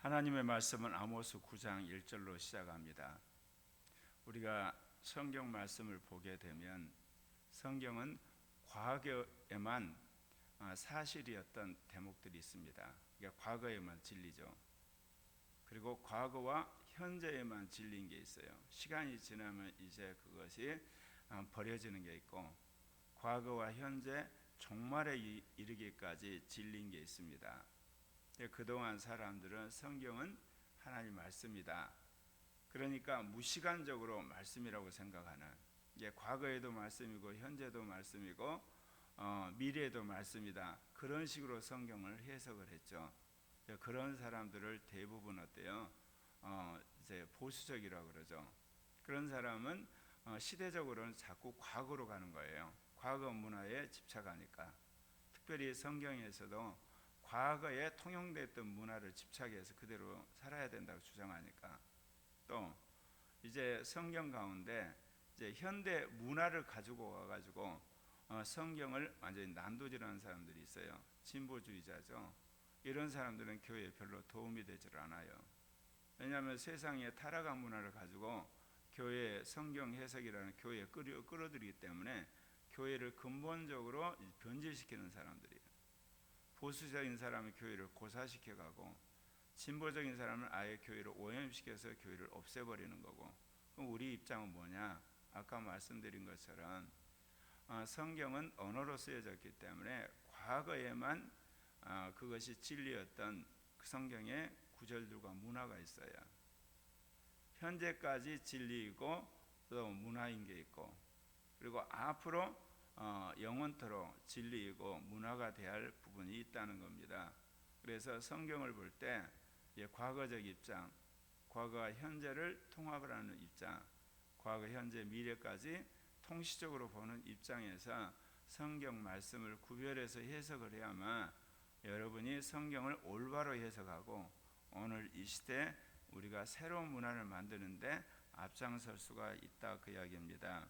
하나님의 말씀은 아모스 9장 1절로 시작합니다. 우리가 성경 말씀을 보게 되면 성경은 과거에만 사실이었던 대목들이 있습니다. 그러니까 과거에만 진리죠. 그리고 과거와 현재에만 진리인 게 있어요. 시간이 지나면 이제 그것이 버려지는 게 있고, 과거와 현재 종말에 이르기까지 진리인 게 있습니다. 그동안 사람들은 성경은 하나님 말씀이다, 그러니까 무시간적으로 말씀이라고 생각하는, 이게 과거에도 말씀이고 현재도 말씀이고 미래에도 말씀이다, 그런 식으로 성경을 해석을 했죠. 그런 사람들을 대부분 어때요? 이제 보수적이라고 그러죠. 그런 사람은 시대적으로는 자꾸 과거로 가는 거예요. 과거 문화에 집착하니까. 특별히 성경에서도 과거에 통용됐던 문화를 집착해서 그대로 살아야 된다고 주장하니까, 또 이제 성경 가운데 이제 현대 문화를 가지고 와가지고 성경을 완전히 난도질하는 사람들이 있어요. 진보주의자죠. 이런 사람들은 교회에 별로 도움이 되질 않아요. 왜냐하면 세상의 타락한 문화를 가지고 교회의 성경 해석이라는 교회에 끌어들이기 때문에 교회를 근본적으로 변질시키는 사람들이에요. 보수적인 사람은 교회를 고사시켜가고, 진보적인 사람은 아예 교회를 오염시켜서 교회를 없애버리는 거고. 그럼 우리 입장은 뭐냐? 아까 말씀드린 것처럼 성경은 언어로 쓰여졌기 때문에 과거에만 그것이 진리였던 그 성경의 구절들과 문화가 있어요. 현재까지 진리이고 또 문화인 게 있고, 그리고 앞으로 영원토록 진리이고 문화가 돼야 할 부분이 있다는 겁니다. 그래서 성경을 볼 때 과거적 입장, 과거와 현재를 통합을 하는 입장, 과거, 현재, 미래까지 통시적으로 보는 입장에서 성경 말씀을 구별해서 해석을 해야만 여러분이 성경을 올바로 해석하고 오늘 이 시대에 우리가 새로운 문화를 만드는데 앞장설 수가 있다, 그 이야기입니다.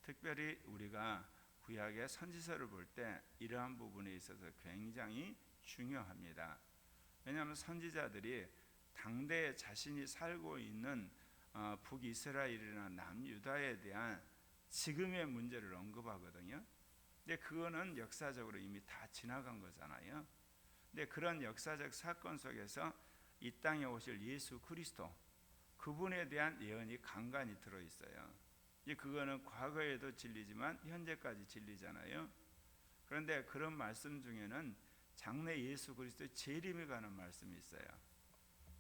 특별히 우리가 구약의 선지서를 볼 때 이러한 부분에 있어서 굉장히 중요합니다. 왜냐하면 선지자들이 당대에 자신이 살고 있는 북이스라엘이나 남유다에 대한 지금의 문제를 언급하거든요. 근데 그거는 역사적으로 이미 다 지나간 거잖아요. 근데 그런 역사적 사건 속에서 이 땅에 오실 예수 그리스도, 그분에 대한 예언이 간간히 들어있어요. 그거는 과거에도 진리지만 현재까지 진리잖아요. 그런데 그런 말씀 중에는 장래 예수 그리스도의 재림에 관한 말씀이 있어요.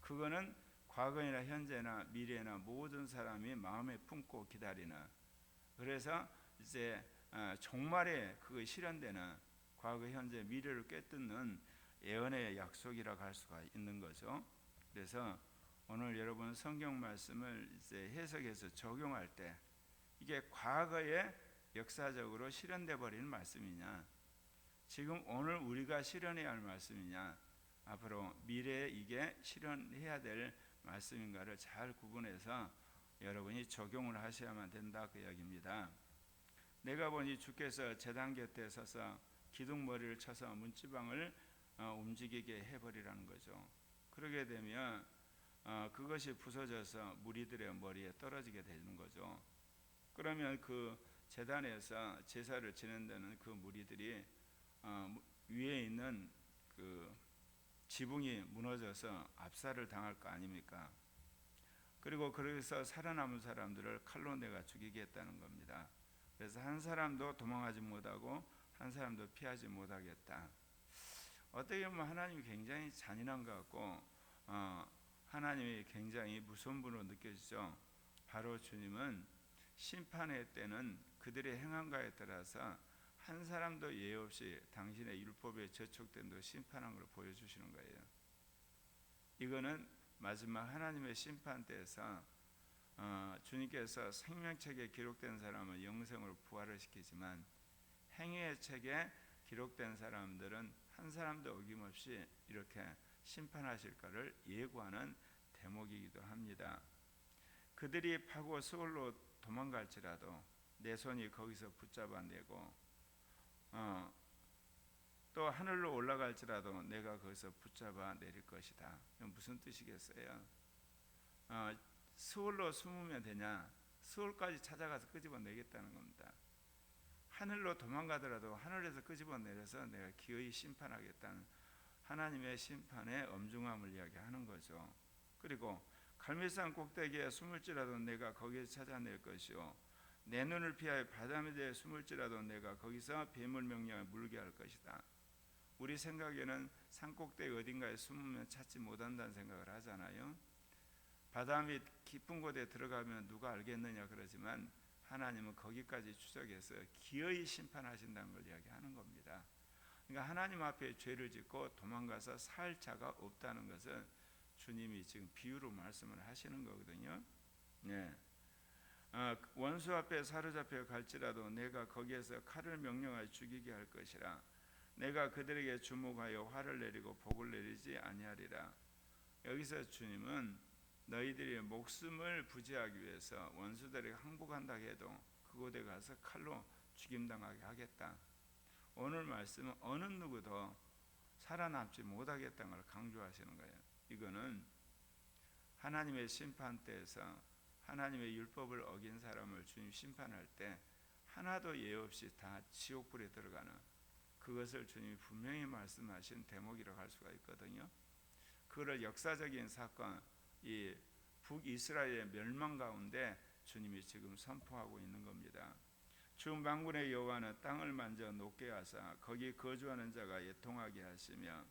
그거는 과거나 현재나 미래나 모든 사람이 마음에 품고 기다리는, 그래서 이제 종말에 그거 실현되는 과거, 현재, 미래를 꿰뚫는 예언의 약속이라고 할 수가 있는 거죠. 그래서 오늘 여러분 성경 말씀을 이제 해석해서 적용할 때 이게 과거에 역사적으로 실현돼 버리는 말씀이냐, 지금 오늘 우리가 실현해야 할 말씀이냐, 앞으로 미래에 이게 실현해야 될 말씀인가를 잘 구분해서 여러분이 적용을 하셔야만 된다, 그 이야기입니다. 내가 보니 주께서 제단 곁에 서서 기둥머리를 쳐서 문지방을 움직이게 해버리라는 거죠. 그러게 되면 그것이 부서져서 무리들의 머리에 떨어지게 되는 거죠. 그러면 그 제단에서 제사를 지낸다는 그 무리들이 위에 있는 그 지붕이 무너져서 압살을 당할 거 아닙니까? 그리고 그래서 살아남은 사람들을 칼로 내가 죽이겠다는 겁니다. 그래서 한 사람도 도망하지 못하고 한 사람도 피하지 못하겠다. 어떻게 보면 하나님이 굉장히 잔인한 것 같고 하나님이 굉장히 무서운 분으로 느껴지죠. 바로 주님은 심판의 때는 그들의 행함과에 따라서 한 사람도 예외 없이 당신의 율법에 저촉된 도 심판한 걸 보여주시는 거예요. 이거는 마지막 하나님의 심판 때에서 주님께서 생명책에 기록된 사람은 영생으로 부활을 시키지만 행위의 책에 기록된 사람들은 한 사람도 어김없이 이렇게 심판하실 것을 예고하는 대목이기도 합니다. 그들이 파고 서울로 도망갈지라도 내 손이 거기서 붙잡아내고 또 하늘로 올라갈지라도 내가 거기서 붙잡아 내릴 것이다. 이건 무슨 뜻이겠어요? 스올로 숨으면 되냐? 스올까지 찾아가서 끄집어내겠다는 겁니다. 하늘로 도망가더라도 하늘에서 끄집어내려서 내가 기어이 심판하겠다는 하나님의 심판의 엄중함을 이야기하는 거죠. 그리고 갈멜산 꼭대기에 숨을지라도 내가 거기서 찾아낼 것이요 내 눈을 피하여 바다미대에 숨을지라도 내가 거기서 뱀을 명령해 물게 할 것이다. 우리 생각에는 산꼭대기 어딘가에 숨으면 찾지 못한다는 생각을 하잖아요. 바다 밑 깊은 곳에 들어가면 누가 알겠느냐 그러지만 하나님은 거기까지 추적해서 기어이 심판하신다는 걸 이야기하는 겁니다. 그러니까 하나님 앞에 죄를 짓고 도망가서 살 자가 없다는 것은 주님이 지금 비유로 말씀을 하시는 거거든요. 네. 원수 앞에 사로잡혀 갈지라도 내가 거기에서 칼을 명령하여 죽이게 할 것이라. 내가 그들에게 주목하여 화를 내리고 복을 내리지 아니하리라. 여기서 주님은 너희들이 목숨을 부지하기 위해서 원수들에게 항복한다 해도 그곳에 가서 칼로 죽임당하게 하겠다. 오늘 말씀은 어느 누구도 살아남지 못하겠다는 걸 강조하시는 거예요. 이거는 하나님의 심판 때에서 하나님의 율법을 어긴 사람을 주님 심판할 때 하나도 예외 없이 다 지옥불에 들어가는 그것을 주님이 분명히 말씀하신 대목이라고 할 수가 있거든요. 그걸 역사적인 사건, 이 북이스라엘의 멸망 가운데 주님이 지금 선포하고 있는 겁니다. 주 만군의 여호와는 땅을 만져 높게 하사 거기 거주하는 자가 애통하게 하시며.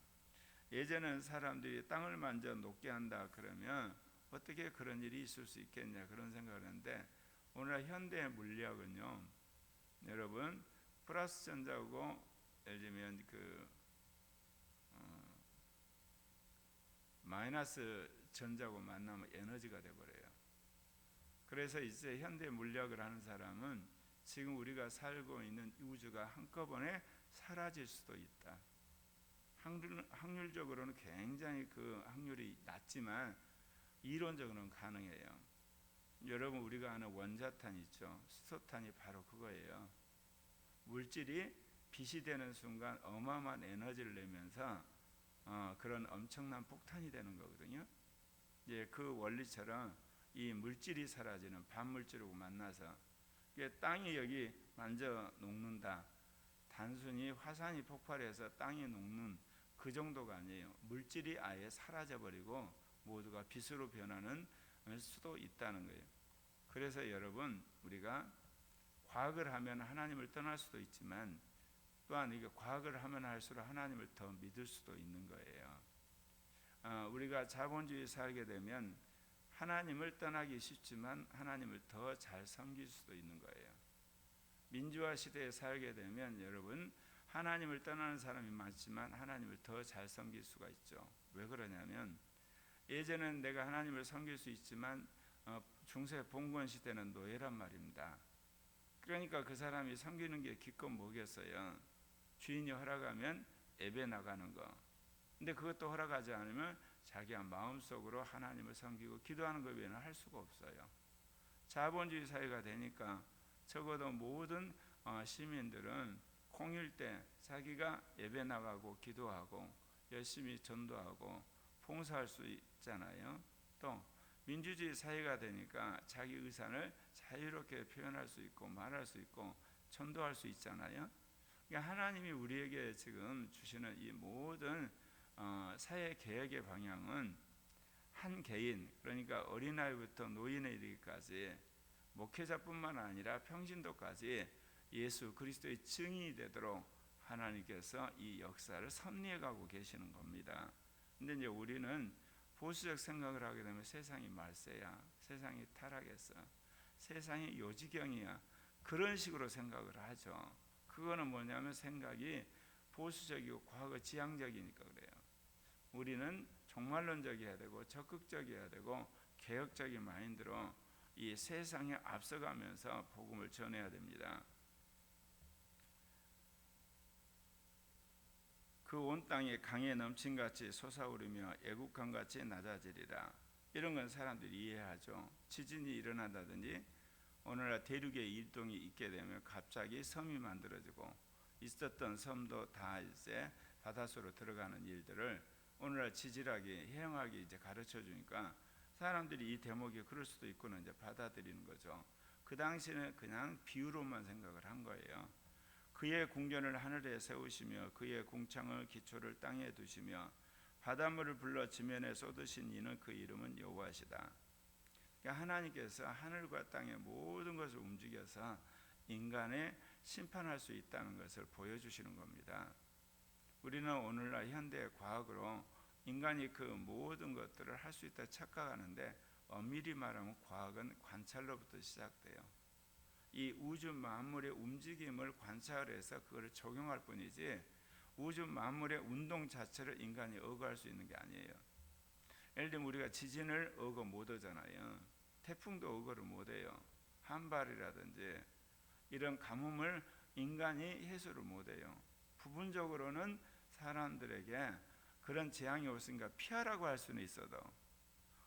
예전엔 사람들이 땅을 만져 높게 한다 그러면 어떻게 그런 일이 있을 수 있겠냐 그런 생각을 했는데 오늘날 현대 물리학은요, 여러분 플러스 전자고 예를 들면 마이너스 전자고 만나면 에너지가 돼버려요. 그래서 이제 현대 물리학을 하는 사람은 지금 우리가 살고 있는 우주가 한꺼번에 사라질 수도 있다. 확률적으로는 굉장히 그 확률이 낮지만 이론적으로는 가능해요. 여러분 우리가 아는 원자탄 있죠. 수소탄이 바로 그거예요. 물질이 빛이 되는 순간 어마어마한 에너지를 내면서 그런 엄청난 폭탄이 되는 거거든요. 그 원리처럼 이 물질이 사라지는 반물질하고 만나서 땅이 여기 만져 녹는다. 단순히 화산이 폭발해서 땅이 녹는 그 정도가 아니에요. 물질이 아예 사라져버리고 모두가 빛으로 변하는 수도 있다는 거예요. 그래서 여러분 우리가 과학을 하면 하나님을 떠날 수도 있지만 또한 이게 과학을 하면 할수록 하나님을 더 믿을 수도 있는 거예요. 우리가 자본주의 살게 되면 하나님을 떠나기 쉽지만 하나님을 더 잘 섬길 수도 있는 거예요. 민주화 시대에 살게 되면 여러분 하나님을 떠나는 사람이 많지만 하나님을 더 잘 섬길 수가 있죠. 왜 그러냐면 예전엔 내가 하나님을 섬길 수 있지만 중세 봉건 시대는 노예란 말입니다. 그러니까 그 사람이 섬기는 게 기껏 뭐겠어요. 주인이 허락하면 예배 나가는 거. 근데 그것도 허락하지 않으면 자기가 마음속으로 하나님을 섬기고 기도하는 것 외에는 할 수가 없어요. 자본주의 사회가 되니까 적어도 모든 시민들은 공휴일 때 자기가 예배 나가고 기도하고 열심히 전도하고 봉사할 수 있잖아요. 또 민주주의 사회가 되니까 자기 의사를 자유롭게 표현할 수 있고 말할 수 있고 전도할 수 있잖아요. 그러니까 하나님이 우리에게 지금 주시는 이 모든 사회 개혁의 방향은 한 개인, 그러니까 어린아이부터 노인에 이르기까지 목회자뿐만 아니라 평신도까지 예수 그리스도의 증인이 되도록 하나님께서 이 역사를 섭리해 가고 계시는 겁니다. 근데 이제 우리는 보수적 생각을 하게 되면 세상이 말세야, 세상이 타락했어, 세상이 요지경이야, 그런 식으로 생각을 하죠. 그거는 뭐냐면 생각이 보수적이고 과거 지향적이니까 그래요. 우리는 종말론적이어야 되고 적극적이어야 되고 개혁적인 마인드로 이 세상에 앞서가면서 복음을 전해야 됩니다. 그 온 땅이 강에 넘친같이 솟아오르며 애국강같이 낮아지리라. 이런 건 사람들이 이해하죠. 지진이 일어난다든지 오늘날 대륙의 이동이 있게 되면 갑자기 섬이 만들어지고 있었던 섬도 다 이제 바닷속으로 들어가는 일들을 오늘날 지질하게 해영하게 이제 가르쳐 주니까 사람들이 이 대목이 그럴 수도 있구나 이제 받아들이는 거죠. 그 당시에는 그냥 비유로만 생각을 한 거예요. 그의 궁전을 하늘에 세우시며 그의 궁창을 기초를 땅에 두시며 바닷물을 불러 지면에 쏟으신 이는 그 이름은 여호와시다. 그러니까 하나님께서 하늘과 땅의 모든 것을 움직여서 인간을 심판할 수 있다는 것을 보여주시는 겁니다. 우리는 오늘날 현대 과학으로 인간이 그 모든 것들을 할 수 있다 착각하는데 엄밀히 말하면 과학은 관찰로부터 시작돼요. 이 우주 만물의 움직임을 관찰해서 그걸 적용할 뿐이지 우주 만물의 운동 자체를 인간이 억어할 수 있는 게 아니에요. 예를 들면 우리가 지진을 억어 못 하잖아요. 태풍도 억어를 못 해요. 한발이라든지 이런 가뭄을 인간이 해소를 못 해요. 부분적으로는 사람들에게 그런 재앙이 올으니까 피하라고 할 수는 있어도,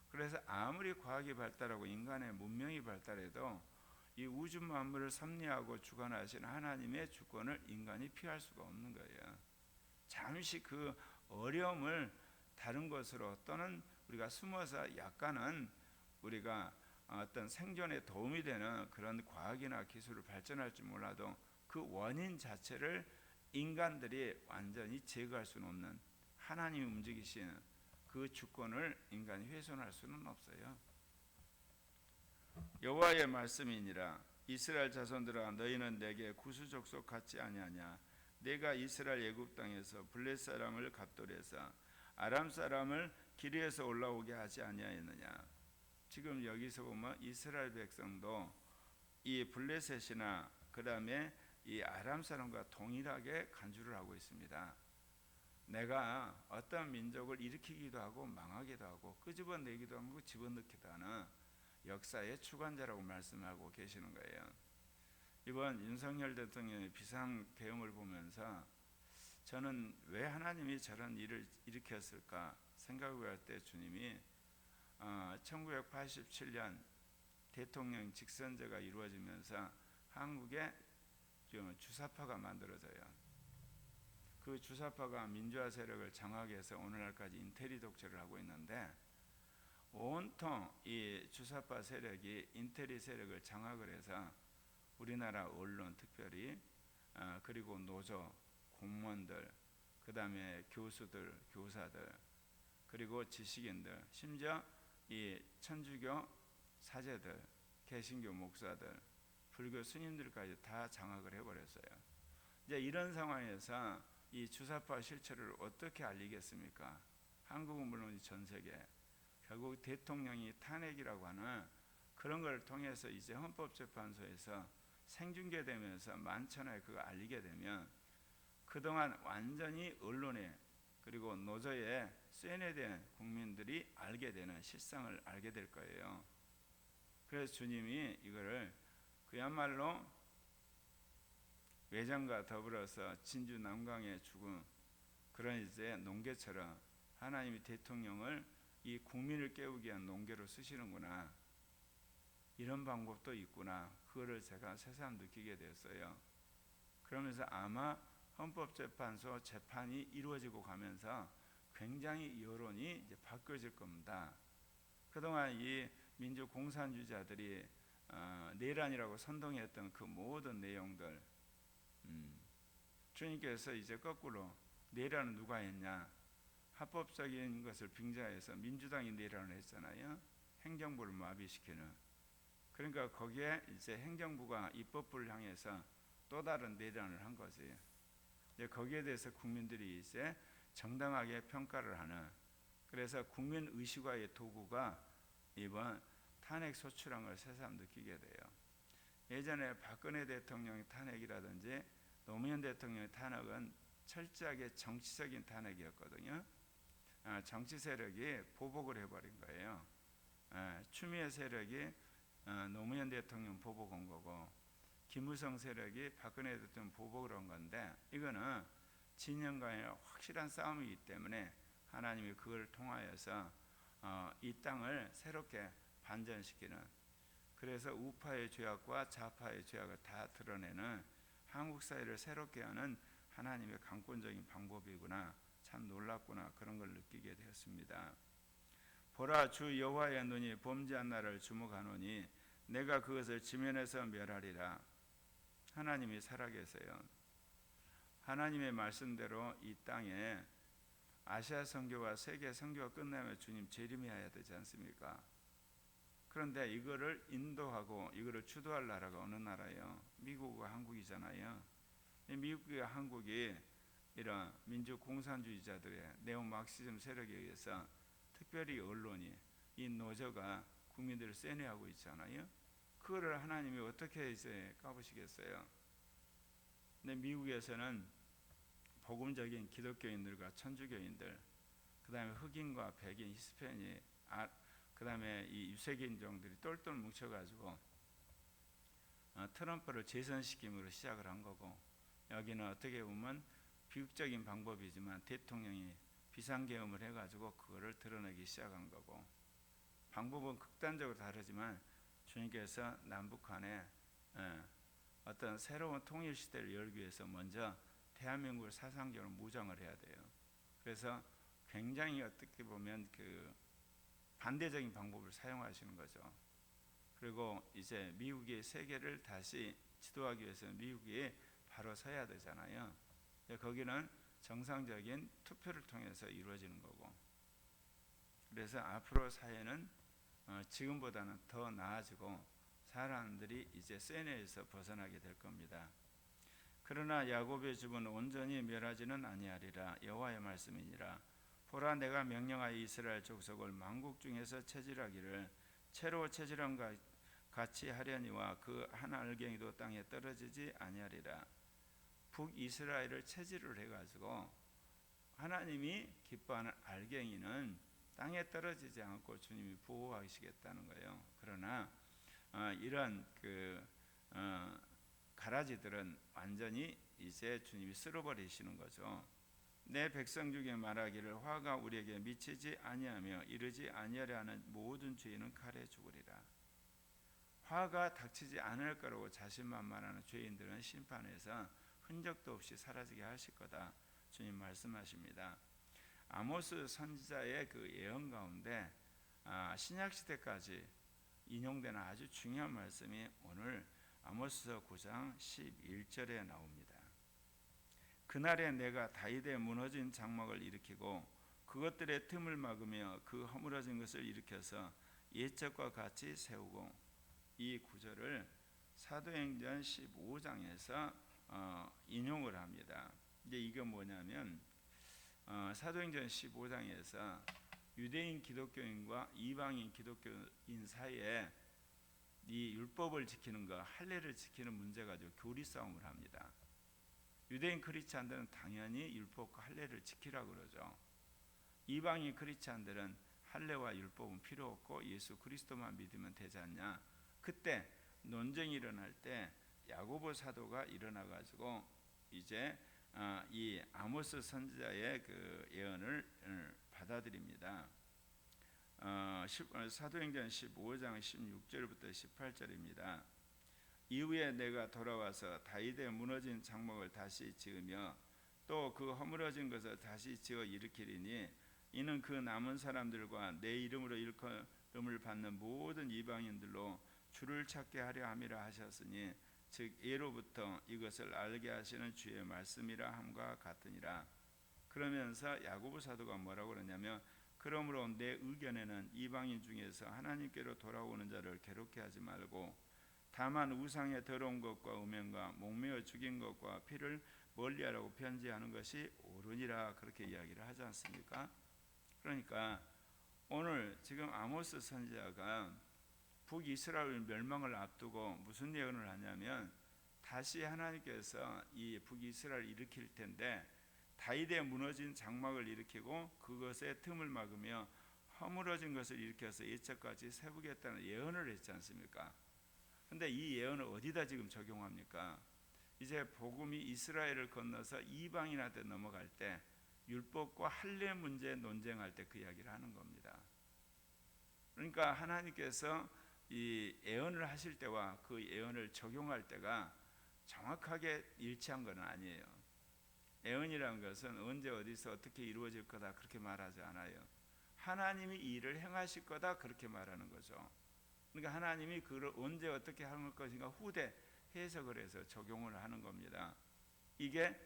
그래서 아무리 과학이 발달하고 인간의 문명이 발달해도 이 우주 만물을 섭리하고 주관하시는 하나님의 주권을 인간이 피할 수가 없는 거예요. 잠시 그 어려움을 다른 것으로 또는 우리가 숨어서 약간은 우리가 어떤 생존에 도움이 되는 그런 과학이나 기술을 발전할지 몰라도 그 원인 자체를 인간들이 완전히 제거할 수는 없는 하나님이 움직이시는 그 주권을 인간이 훼손할 수는 없어요. 여호와의 말씀이니라. 이스라엘 자손들아 너희는 내게 구수족속 같지 아니하냐. 내가 이스라엘 애굽 땅에서 블레 사람을 갑돌에서 아람 사람을 기르에서 올라오게 하지 아니하였느냐. 지금 여기서 보면 이스라엘 백성도 이 블레셋이나 그 다음에 이 아람 사람과 동일하게 간주를 하고 있습니다. 내가 어떤 민족을 일으키기도 하고 망하기도 하고 끄집어내기도 하고 집어넣기도 하는 역사의 주관자라고 말씀하고 계시는 거예요. 이번 윤석열 대통령의 비상계엄을 보면서 저는 왜 하나님이 저런 일을 일으켰을까 생각을 할 때 주님이 1987년 대통령 직선제가 이루어지면서 한국에 주사파가 만들어져요. 그 주사파가 민주화 세력을 장악해서 오늘날까지 인테리 독재를 하고 있는데 온통 이 주사파 세력이 인테리 세력을 장악을 해서 우리나라 언론 특별히 그리고 노조, 공무원들, 그 다음에 교수들, 교사들, 그리고 지식인들, 심지어 이 천주교 사제들, 개신교 목사들, 불교 스님들까지 다 장악을 해버렸어요. 이제 이런 상황에서 이 주사파 실체를 어떻게 알리겠습니까? 한국은 물론 전 세계, 결국 대통령이 탄핵이라고 하는 그런 걸 통해서 이제 헌법재판소에서 생중계되면서 만천하에 그거 알리게 되면 그동안 완전히 언론에 그리고 노조에 쇠뇌된 국민들이 알게 되는 실상을 알게 될 거예요. 그래서 주님이 이거를 그야말로 외장과 더불어서 진주 남강에 죽은 그런 이제 농계처럼 하나님이 대통령을 이 국민을 깨우기 위한 농계로 쓰시는구나, 이런 방법도 있구나, 그거를 제가 새삼 느끼게 되었어요. 그러면서 아마 헌법재판소 재판이 이루어지고 가면서 굉장히 여론이 이제 바뀌어질 겁니다. 그동안 이 민주공산주의자들이 내란이라고 선동했던 그 모든 내용들, 주님께서 이제 거꾸로 내란은 누가 했냐, 합법적인 것을 빙자해서 민주당이 내란을 했잖아요. 행정부를 마비시키는. 그러니까 거기에 이제 행정부가 입법부를 향해서 또 다른 내란을 한 거지. 이제 거기에 대해서 국민들이 이제 정당하게 평가를 하는, 그래서 국민 의식화의 도구가 이번 탄핵 소추란 걸 새삼 느끼게 돼요. 예전에 박근혜 대통령의 탄핵이라든지 노무현 대통령의 탄핵은 철저하게 정치적인 탄핵이었거든요. 정치 세력이 보복을 해버린 거예요. 추미애 세력이 노무현 대통령 보복한 거고, 김무성 세력이 박근혜 대통령 보복을 한 건데, 이거는 진영과의 확실한 싸움이기 때문에 하나님이 그걸 통하여서 이 땅을 새롭게 반전시키는, 그래서 우파의 죄악과 좌파의 죄악을 다 드러내는 한국 사회를 새롭게 하는 하나님의 강권적인 방법이구나, 참 놀랍구나, 그런 걸 느끼게 되었습니다. 보라, 주 여호와의 눈이 범죄한 나를 주목하노니 내가 그것을 지면에서 멸하리라. 하나님이 살아계세요. 하나님의 말씀대로 이 땅에 아시아 선교와 세계 선교가 끝나면 주님 재림해야 되지 않습니까? 그런데 이거를 인도하고 이거를 주도할 나라가 어느 나라예요? 미국과 한국이잖아요. 미국과 한국이 이런 민족 공산주의자들의 네오마르크시즘 세력에 의해서 특별히 언론이, 이 노조가 국민들을 세뇌하고 있잖아요. 그거를 하나님이 어떻게 이제 까부시겠어요? 근데 미국에서는 복음적인 기독교인들과 천주교인들, 그 다음에 흑인과 백인, 히스패닉, 그 다음에 이 유색인종들이 똘똘 뭉쳐가지고 트럼프를 재선시킴으로 시작을 한 거고, 여기는 어떻게 보면 비극적인 방법이지만 대통령이 비상계엄을 해가지고 그거를 드러내기 시작한 거고, 방법은 극단적으로 다르지만 주님께서 남북한에 어떤 새로운 통일 시대를 열기 위해서 먼저 대한민국을 사상적으로 무장을 해야 돼요. 그래서 굉장히 어떻게 보면 그 반대적인 방법을 사용하시는 거죠. 그리고 이제 미국이 세계를 다시 지도하기 위해서 미국이 바로 서야 되잖아요. 거기는 정상적인 투표를 통해서 이루어지는 거고, 그래서 앞으로 사회는 지금보다는 더 나아지고 사람들이 이제 세뇌에서 벗어나게 될 겁니다. 그러나 야곱의 집은 온전히 멸하지는 아니하리라. 여호와의 말씀이니라. 보라, 내가 명령하여 이스라엘 족속을 만국 중에서 체질하기를 채로 체질함과 같이 하려니와 그 한 알갱이도 땅에 떨어지지 아니하리라. 북이스라엘을 체질을 해가지고 하나님이 기뻐하는 알갱이는 땅에 떨어지지 않고 주님이 보호하시겠다는 거예요. 그러나 이런 가라지들은 완전히 이제 주님이 쓸어버리시는 거죠. 내 백성 중에 말하기를 화가 우리에게 미치지 아니하며 이르지 아니하려 하는 모든 죄인은 칼에 죽으리라. 화가 닥치지 않을 거라고 자신만만하는 죄인들은 심판에서 흔적도 없이 사라지게 하실 거다, 주님 말씀하십니다. 아모스 선지자의 그 예언 가운데 신약 시대까지 인용되는 아주 중요한 말씀이 오늘 아모스서 9장 11절에 나옵니다. 그날에 내가 다윗의 무너진 장막을 일으키고 그것들의 틈을 막으며 그 허물어진 것을 일으켜서 옛적과 같이 세우고, 이 구절을 사도행전 15장에서 인용을 합니다. 이제 이게 뭐냐면 사도행전 15장에서 유대인 기독교인과 이방인 기독교인 사이에 이 율법을 지키는 것, 할례를 지키는 문제 가지고 교리 싸움을 합니다. 유대인 크리스찬들은 당연히 율법과 할례를 지키라고 그러죠. 이방인 크리스찬들은 할례와 율법은 필요 없고 예수 그리스도만 믿으면 되지 않냐. 그때 논쟁이 일어날 때 야고보 사도가 일어나 가지고 이제 이 아모스 선지자의 그 예언을 받아들입니다. 사도행전 15장 16절부터 18절입니다. 이후에 내가 돌아와서 다윗의 무너진 장막을 다시 지으며 또 그 허물어진 것을 다시 지어 일으키리니 이는 그 남은 사람들과 내 이름으로 일컬음을 받는 모든 이방인들로 주를 찾게 하려 함이라 하셨으니 즉 예로부터 이것을 알게 하시는 주의 말씀이라 함과 같으니라. 그러면서 야고보 사도가 뭐라고 그러냐면, 그러므로 내 의견에는 이방인 중에서 하나님께로 돌아오는 자를 괴롭게 하지 말고 다만 우상의 더러운 것과 음행과 목매어 죽인 것과 피를 멀리하라고 편지하는 것이 옳으니라, 그렇게 이야기를 하지 않습니까? 그러니까 오늘 지금 아모스 선지자가 북이스라엘 멸망을 앞두고 무슨 예언을 하냐면, 다시 하나님께서 이 북이스라엘을 일으킬 텐데 다윗의 무너진 장막을 일으키고 그것의 틈을 막으며 허물어진 것을 일으켜서 옛적같이 세우겠다는 예언을 했지 않습니까? 근데 이 예언을 어디다 지금 적용합니까? 이제 복음이 이스라엘을 건너서 이방인한테 넘어갈 때 율법과 할례 문제 논쟁할 때 그 이야기를 하는 겁니다. 그러니까 하나님께서 이 예언을 하실 때와 그 예언을 적용할 때가 정확하게 일치한 건 아니에요. 예언이라는 것은 언제 어디서 어떻게 이루어질 거다 그렇게 말하지 않아요. 하나님이 이 일을 행하실 거다 그렇게 말하는 거죠. 그러니까 하나님이 그걸 언제 어떻게 할 것인가 후대 해석을 해서 적용을 하는 겁니다. 이게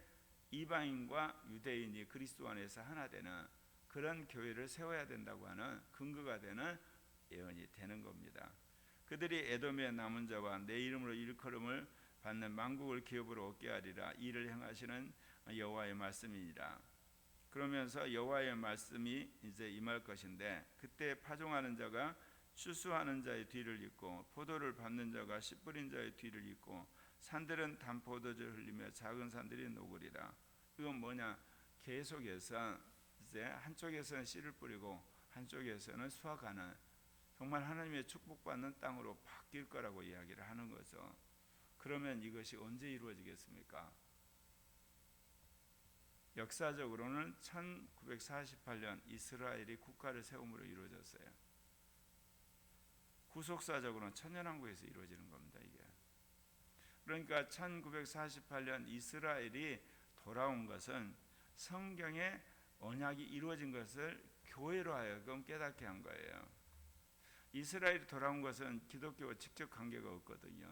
이방인과 유대인이 그리스도 안에서 하나 되는 그런 교회를 세워야 된다고 하는 근거가 되는 예언이 되는 겁니다. 그들이 에돔의 남은 자와 내 이름으로 일컬음을 받는 만국을 기업으로 얻게 하리라. 이를 행하시는 여호와의 말씀이니라. 그러면서 여호와의 말씀이 이제 임할 것인데 그때 파종하는 자가 추수하는 자의 뒤를 잇고 포도를 밟는 자가 씨 뿌린 자의 뒤를 잇고 산들은 단 포도주를 흘리며 작은 산들이 녹으리라. 이건 뭐냐? 계속해서 이제 한쪽에서는 씨를 뿌리고 한쪽에서는 수확하는 정말 하나님의 축복받는 땅으로 바뀔 거라고 이야기를 하는 거죠. 그러면 이것이 언제 이루어지겠습니까? 역사적으로는 1948년 이스라엘이 국가를 세움으로 이루어졌어요. 구속사적으로는 천년왕국에서 이루어지는 겁니다. 이게. 그러니까 1948년 이스라엘이 돌아온 것은 성경의 언약이 이루어진 것을 교회로 하여금 깨닫게 한 거예요. 이스라엘이 돌아온 것은 기독교와 직접 관계가 없거든요.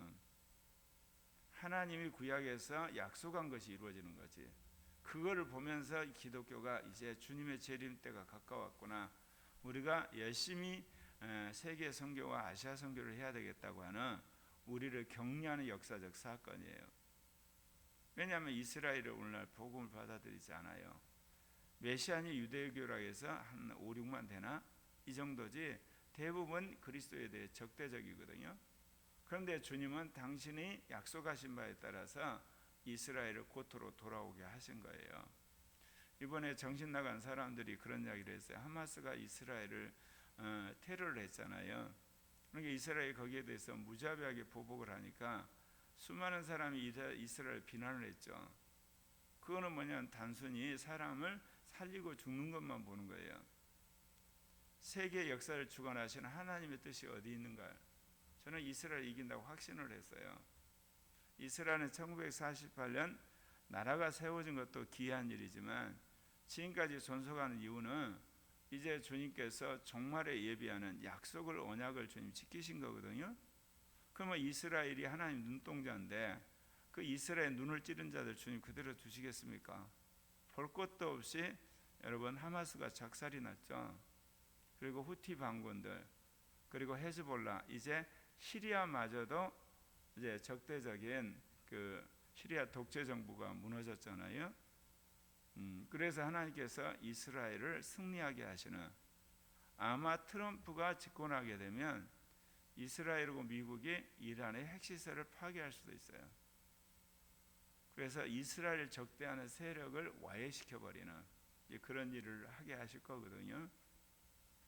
하나님이 구약에서 약속한 것이 이루어지는 거지. 그거를 보면서 기독교가 이제 주님의 재림 때가 가까웠구나. 우리가 열심히 세계 선교와 아시아 선교를 해야 되겠다고 하는 우리를 격려하는 역사적 사건이에요. 왜냐하면 이스라엘이 오늘날 복음을 받아들이지 않아요. 메시안이 유대교라 해서 한 5, 6만 되나? 이 정도지 대부분 그리스도에 대해 적대적이거든요. 그런데 주님은 당신이 약속하신 바에 따라서 이스라엘을 고토로 돌아오게 하신 거예요. 이번에 정신 나간 사람들이 그런 이야기를 했어요. 하마스가 이스라엘을 테러를 했잖아요. 그러니까 이스라엘이 거기에 대해서 무자비하게 보복을 하니까 수많은 사람이 이스라엘 비난을 했죠. 그거는 뭐냐면 단순히 사람을 살리고 죽는 것만 보는 거예요. 세계 역사를 주관하시는 하나님의 뜻이 어디 있는가? 저는 이스라엘 이긴다고 확신을 했어요. 이스라엘은 1948년 나라가 세워진 것도 기이한 일이지만 지금까지 존속하는 이유는 이제 주님께서 종말에 예비하는 약속을 언약을 주님 지키신 거거든요. 그러면 이스라엘이 하나님 눈동자인데 그 이스라엘 눈을 찌른 자들 주님 그대로 두시겠습니까? 볼 것도 없이 여러분 하마스가 작살이 났죠. 그리고 후티 반군들 그리고 헤즈볼라 이제 시리아마저도 이제 적대적인 그 시리아 독재 정부가 무너졌잖아요. 그래서 하나님께서 이스라엘을 승리하게 하시는 아마 트럼프가 집권하게 되면 이스라엘하고 미국이 이란의 핵시설을 파괴할 수도 있어요. 그래서 이스라엘을 적대하는 세력을 와해시켜버리는 그런 일을 하게 하실 거거든요.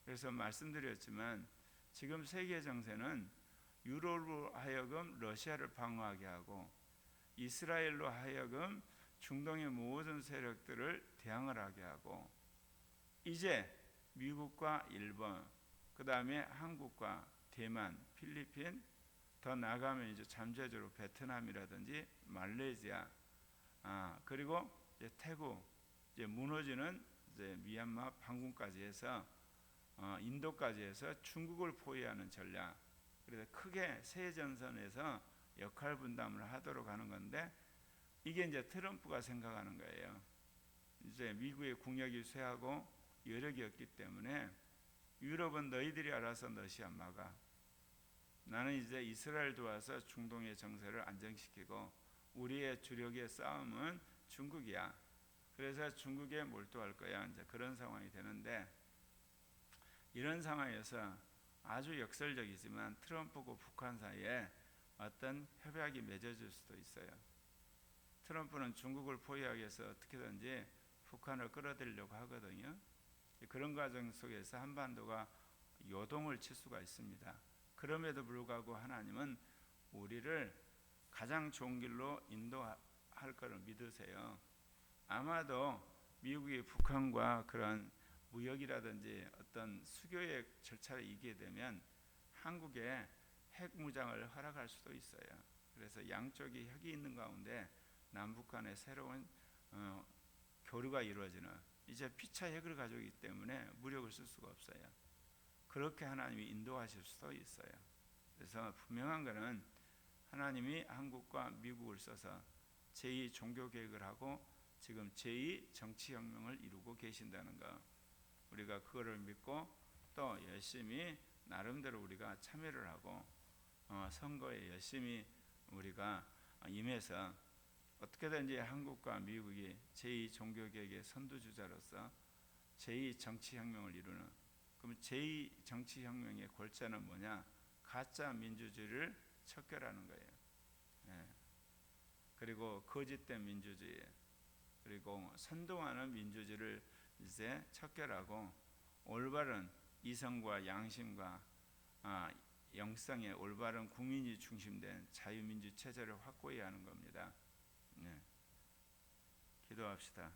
그래서 말씀드렸지만 지금 세계 정세는 유럽으로 하여금 러시아를 방어하게 하고 이스라엘로 하여금 중동의 모든 세력들을 대항을 하게 하고 이제 미국과 일본 그 다음에 한국과 대만, 필리핀 더 나가면 이제 잠재적으로 베트남이라든지 말레이시아 그리고 이제 태국 이제 무너지는 이제 미얀마 반군까지 해서 인도까지 해서 중국을 포위하는 전략 그래서 크게 새 전선에서 역할 분담을 하도록 하는 건데 이게 이제 트럼프가 생각하는 거예요. 이제 미국의 국력이 쇠하고 여력이 없기 때문에 유럽은 너희들이 알아서 러시아 막아. 나는 이제 이스라엘 도와서 중동의 정세를 안정시키고 우리의 주력의 싸움은 중국이야. 그래서 중국에 몰두할 거야. 이제 그런 상황이 되는데 이런 상황에서 아주 역설적이지만 트럼프고 북한 사이에 어떤 협약이 맺어질 수도 있어요. 트럼프는 중국을 포위하기 위해서 어떻게든지 북한을 끌어들이려고 하거든요. 그런 과정 속에서 한반도가 요동을 칠 수가 있습니다. 그럼에도 불구하고 하나님은 우리를 가장 좋은 길로 인도할 것을 믿으세요. 아마도 미국이 북한과 그런 무역이라든지 어떤 수교의 절차를 이기게 되면 한국에 핵무장을 허락할 수도 있어요. 그래서 양쪽이 혁이 있는 가운데 남북 간의 새로운 교류가 이루어지는, 이제 피차 핵을 가지고 있기 때문에 무력을 쓸 수가 없어요. 그렇게 하나님이 인도하실 수도 있어요. 그래서 분명한 것은 하나님이 한국과 미국을 써서 제2 종교개혁을 하고 지금 제2 정치혁명을 이루고 계신다는 것, 우리가 그거를 믿고 또 열심히 나름대로 우리가 참여를 하고 선거에 열심히 우리가 임해서 어떻게든지 한국과 미국이 제2 종교개혁의 선두주자로서 제2 정치혁명을 이루는, 그럼 제2 정치혁명의 골자는 뭐냐? 가짜 민주주의를 척결하는 거예요. 예. 그리고 거짓된 민주주의, 그리고 선동하는 민주주의를 이제 척결하고 올바른 이성과 양심과 영성의 올바른 국민이 중심된 자유민주 체제를 확고히 하는 겁니다. 네. 기도합시다.